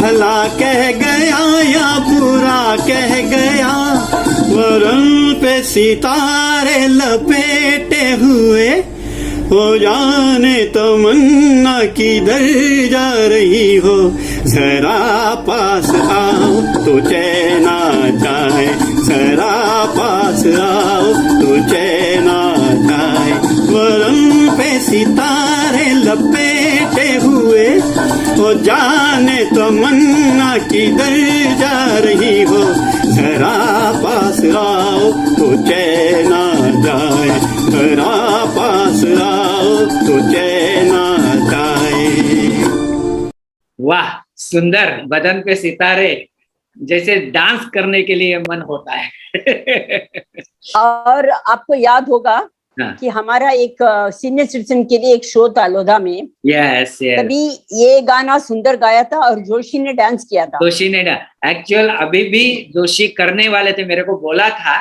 S6: भला कह गया या बुरा कह गया, वरुण पे सितारे लपेटे हुए, हो जाने तमन्ना किधर जा रही हो, जरा पास आओ तो चैन आ जाए, जरा पास आओ तो चैन आ जाए, वरुण पे सितारे लपेटे हुए, हो जाने तमन्ना किधर जा रही हो, जरा पास आओ तो चैन आ जाए, जरा पास आओ तो चैन आ जाए।
S1: वाह, सुंदर। बदन पे सितारे, जैसे डांस करने के लिए मन होता है।
S2: और आपको याद होगा
S1: हाँ।
S2: कि हमारा एक सीनियर सिटीजन के लिए एक शो था लोधा में,
S1: यस यस।
S2: तभी ये गाना सुंदर गाया था और जोशी ने डांस किया था।
S1: जोशी ने ना, एक्चुअल अभी भी जोशी करने वाले थे, मेरे को बोला था,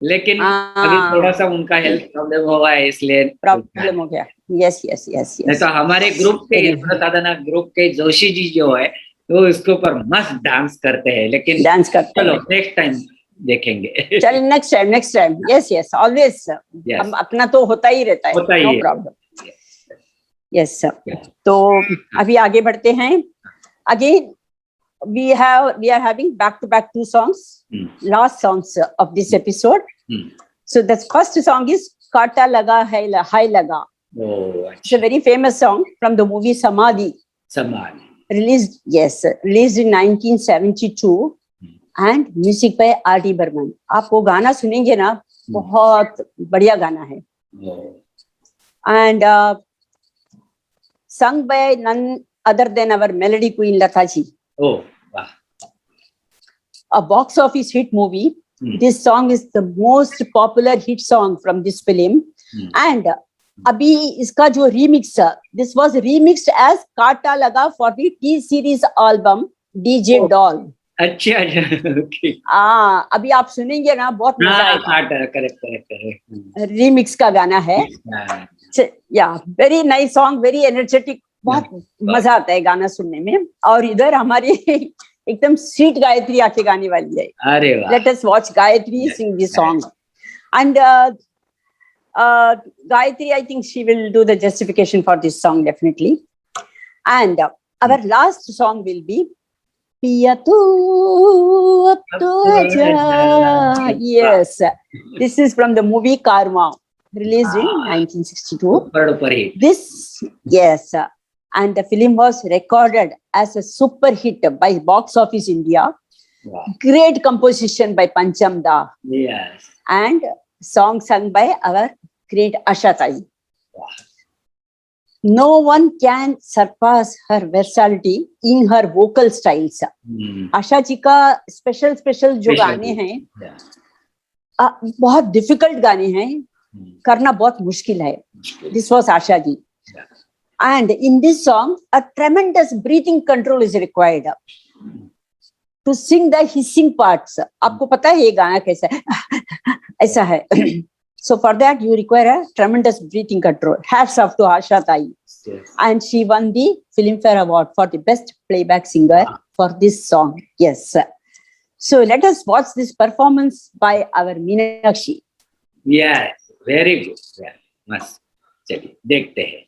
S1: लेकिन अभी थोड़ा सा उनका हेल्थ प्रॉब्लम हुआ है, इसलिए
S2: प्रॉब्लम हो गया। यस यस यस
S1: नहीं तो हमारे ग्रुप के, साधना ग्रुप के जोशी जी जो है, वो इसके ऊपर मस्त डांस करते हैं, लेकिन
S2: डांस करते
S1: चलो
S2: हैं।
S1: नेक्स्ट टाइम देखेंगे।
S2: चल next time. Yes yes always, हम अपना तो होता ही रहता है,
S1: होता ही
S2: नो
S1: है।
S2: प्रॉब्लम। यस सर, तो अभी आगे बढ़ते हैं। Again we are having back to back 2 songs, last songs of this episode. So the first song is Kaata Laga Hai Laga.
S1: Oh,
S2: It's a very famous song from the movie Samadhi,
S1: समाज।
S2: released in 1972 and music by R.D. Burman. आप वो गाना सुनेंगे ना, बहुत बढ़िया गाना है, and sung by none other than our melody queen Lata ji.
S1: Oh, wow.
S2: A box office hit movie. This song is the most popular hit song from this film. And अभी इसका जो remix, this was remixed as काटा लगा for the T-series album DJ Doll.
S1: अच्छा, okay.
S2: अभी आप सुनेंगे ना, बहुत मजा आएगा।
S1: करेक्ट।
S2: Remix का गाना है। Yeah, very nice song, very energetic. बहुत मजा आता है गाना सुनने में। और इधर हमारी एकदम स्वीट गायत्री आके गाने वाली है।
S1: अरे वाह।
S2: Let us watch Gayatri sing this song. And Gayatri, I think she will do the justification for this song definitely. And our last song will be Piya Tu Ab To Aja. Yes, this is from the movie Karma, released in 1962. This, yes, and the film was recorded as a super hit by Box Office India.
S1: Wow.
S2: Great composition by Pancham Da.
S1: Yes.
S2: And song sung by our great Asha Tai.
S1: Wow.
S2: No one can surpass her versatility in her vocal styles. Asha ji का special जो गाने हैं, बहुत difficult गाने हैं, करना बहुत मुश्किल है. This was Asha ji. And in this song, a tremendous breathing control is required to sing the hissing parts. आपको पता है ये गाना कैसा है? ऐसा है. So for that you require a tremendous breathing control. Hats off to Asha Tai.
S1: Yes.
S2: And she won the Filmfare Award for the best playback singer for this song. Yes. So let us watch this performance by our Meenakshi.
S1: Yes, very good. Yeah, मस्त. चलिए देखते हैं.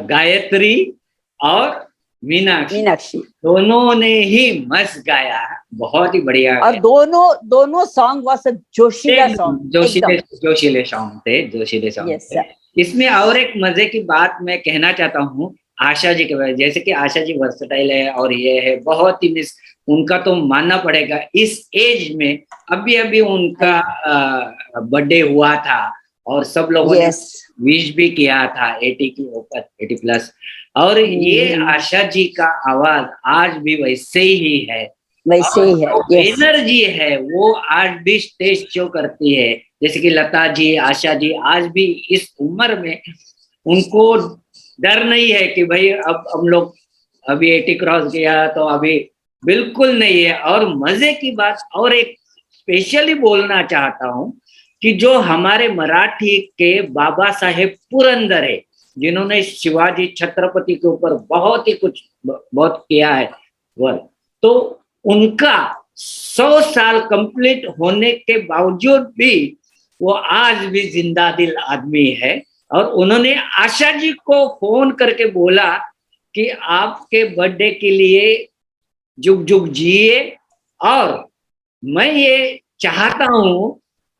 S1: गायत्री और मीनाक्षी
S2: मीनाक्षी।
S1: दोनों ने ही मस्त गाया, बहुत ही बढ़िया
S2: और दोनों सॉन्ग वाज जोशीला सॉन्ग,
S1: जोशीले सॉन्ग थे, जोशीले सॉन्ग
S2: यस
S1: थे। इसमें और एक मजे की बात मैं कहना चाहता हूँ आशा जी के बारे में। जैसे कि आशा जी वर्सटाइल है और ये है, बहुत ही उनका तो मानना पड़ेगा, इस एज में अभी उनका बर्थडे हुआ था और सब लोगों ने विश भी किया था 80 के ऊपर, 80 प्लस। और ये आशा जी का आवाज आज भी वैसे ही है,
S2: वैसे ही है,
S1: एनर्जी है वो आज भी स्टेज शो करती है। जैसे कि लता जी, आशा जी आज भी इस उम्र में उनको डर नहीं है कि भाई अब हम लोग अभी 80 क्रॉस किया तो अभी बिल्कुल नहीं है। और मजे की बात और एक स्पेशली बोलना चाहता हूं कि जो हमारे मराठी के बाबा साहेब पुरंदरे, जिन्होंने शिवाजी छत्रपति के ऊपर बहुत ही कुछ बहुत किया है वर्क, तो उनका 100 साल कंप्लीट होने के बावजूद भी वो आज भी जिंदा दिल आदमी है। और उन्होंने आशा जी को फोन करके बोला कि आपके बर्थडे के लिए जुग जुग जिए, और मैं ये चाहता हूं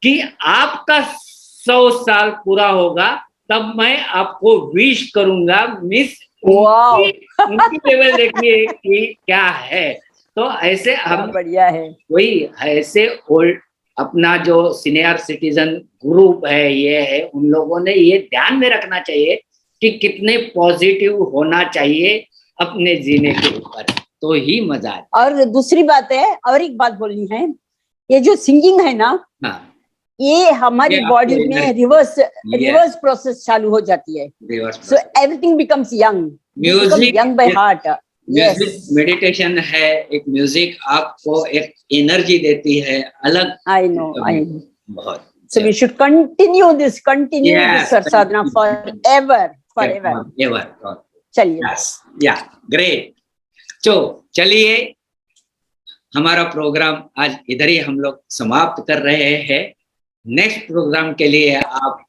S1: कि आपका 100 साल पूरा होगा तब मैं आपको विश करूंगा। मिस उनकी लेवल देखिए कि क्या है। तो ऐसे हम
S2: बढ़िया है,
S1: वही ऐसे ओल्ड अपना जो सीनियर सिटीजन ग्रुप है ये है, उन लोगों ने ये ध्यान में रखना चाहिए कि कितने पॉजिटिव होना चाहिए अपने जीने के ऊपर, तो ही मजा है।
S2: और दूसरी बात है, और एक बात बोलनी है, ये जो सिंगिंग है ना, ये हमारी बॉडी में रिवर्स प्रोसेस चालू हो जाती है, so everything becomes young, young by heart.
S1: Meditation है, एक म्यूजिक आपको एक एनर्जी देती है अलग।
S2: आई नो
S1: बहुत।
S2: So we should continue this sadhana forever. चलिए,
S1: या ग्रेट। तो चलिए हमारा प्रोग्राम आज इधर ही हम लोग समाप्त कर रहे हैं। नेक्स्ट प्रोग्राम के लिए आप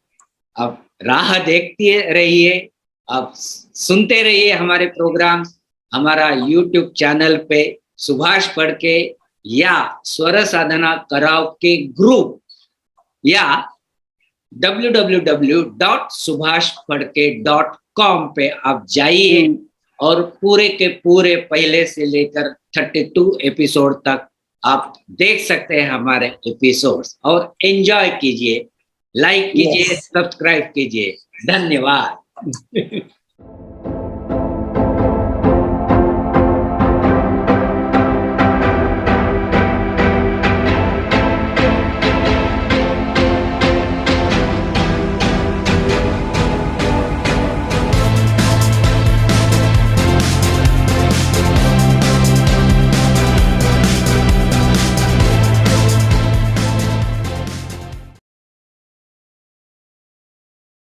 S1: राह देखते रहिए, आप सुनते रहिए हमारे प्रोग्राम। हमारा YouTube चैनल पे सुभाष फड़के या स्वर साधना कराओके ग्रुप या www.subhashphadke.com पे आप जाइए और पूरे के पूरे पहले से लेकर 32 एपिसोड तक आप देख सकते हैं हमारे एपिसोड्स, और एंजॉय कीजिए, लाइक कीजिए, सब्सक्राइब कीजिए। धन्यवाद।